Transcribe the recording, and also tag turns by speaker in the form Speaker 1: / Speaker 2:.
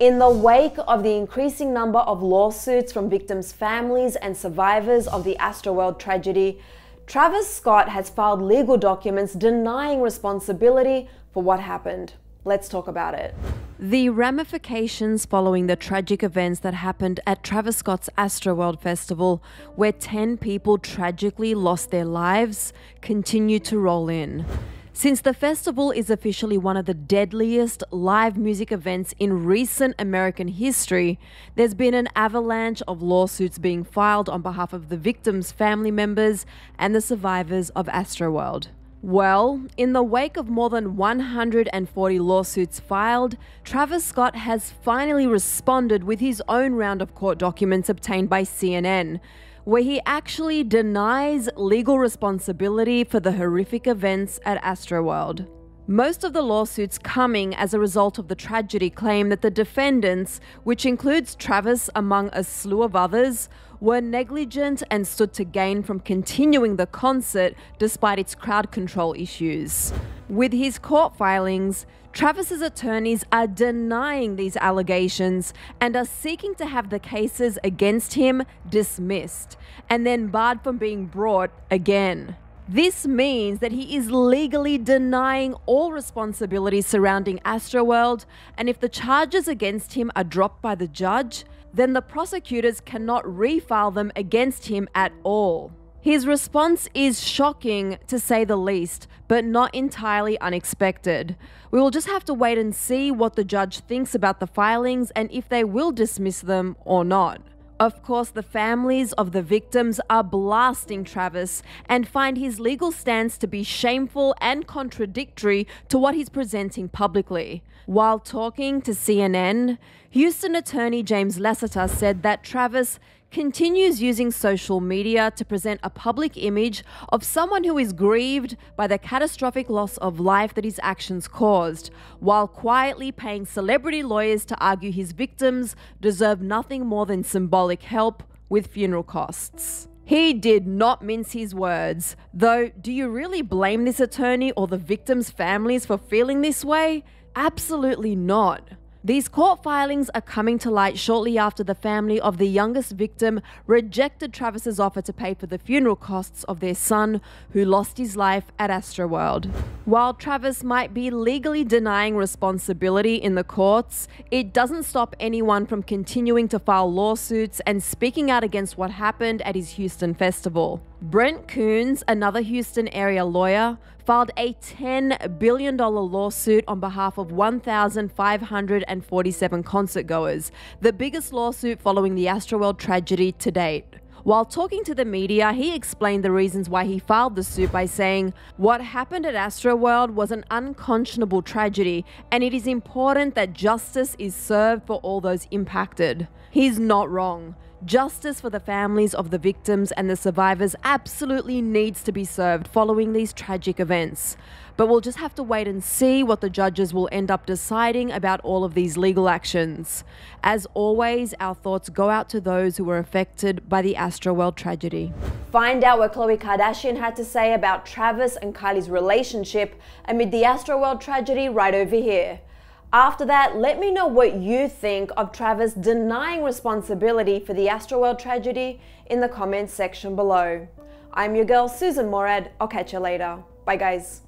Speaker 1: In the wake of the increasing number of lawsuits from victims' families and survivors of the Astroworld tragedy, Travis Scott has filed legal documents denying responsibility for what happened. Let's talk about it. The ramifications following the tragic events that happened at Travis Scott's Astroworld Festival, where 10 people tragically lost their lives, continue to roll in. Since the festival is officially one of the deadliest live music events in recent American history, there's been an avalanche of lawsuits being filed on behalf of the victims' family members and the survivors of Astroworld. Well, in the wake of more than 140 lawsuits filed, Travis Scott has finally responded with his own round of court documents obtained by CNN, where he actually denies legal responsibility for the horrific events at Astroworld. Most of the lawsuits coming as a result of the tragedy claim that the defendants, which includes Travis among a slew of others, were negligent and stood to gain from continuing the concert despite its crowd control issues. With his court filings, Travis's attorneys are denying these allegations and are seeking to have the cases against him dismissed and then barred from being brought again. This means that he is legally denying all responsibility surrounding Astroworld, and if the charges against him are dropped by the judge, then the prosecutors cannot refile them against him at all. His response is shocking, to say the least, but not entirely unexpected. We will just have to wait and see what the judge thinks about the filings and if they will dismiss them or not. Of course, the families of the victims are blasting Travis and find his legal stance to be shameful and contradictory to what he's presenting publicly. While talking to CNN, Houston attorney James Lassiter said that Travis continues using social media to present a public image of someone who is grieved by the catastrophic loss of life that his actions caused, while quietly paying celebrity lawyers to argue his victims deserve nothing more than symbolic help with funeral costs. He did not mince his words, though do you really blame this attorney or the victims' families for feeling this way? Absolutely not. These court filings are coming to light shortly after the family of the youngest victim rejected Travis's offer to pay for the funeral costs of their son who lost his life at Astroworld. While Travis might be legally denying responsibility in the courts, it doesn't stop anyone from continuing to file lawsuits and speaking out against what happened at his Houston festival. Brent Coons, another Houston area lawyer, filed a $10 billion lawsuit on behalf of 1,547 concertgoers, the biggest lawsuit following the Astroworld tragedy to date. While talking to the media, he explained the reasons why he filed the suit by saying, "What happened at Astroworld was an unconscionable tragedy, and it is important that justice is served for all those impacted." He's not wrong. Justice for the families of the victims and the survivors absolutely needs to be served following these tragic events. But we'll just have to wait and see what the judges will end up deciding about all of these legal actions. As always, our thoughts go out to those who were affected by the Astroworld tragedy. Find out what Khloe Kardashian had to say about Travis and Kylie's relationship amid the Astroworld tragedy right over here. After that, let me know what you think of Travis denying responsibility for the Astroworld tragedy in the comments section below. I'm your girl Susan Morad. I'll catch you later. Bye guys.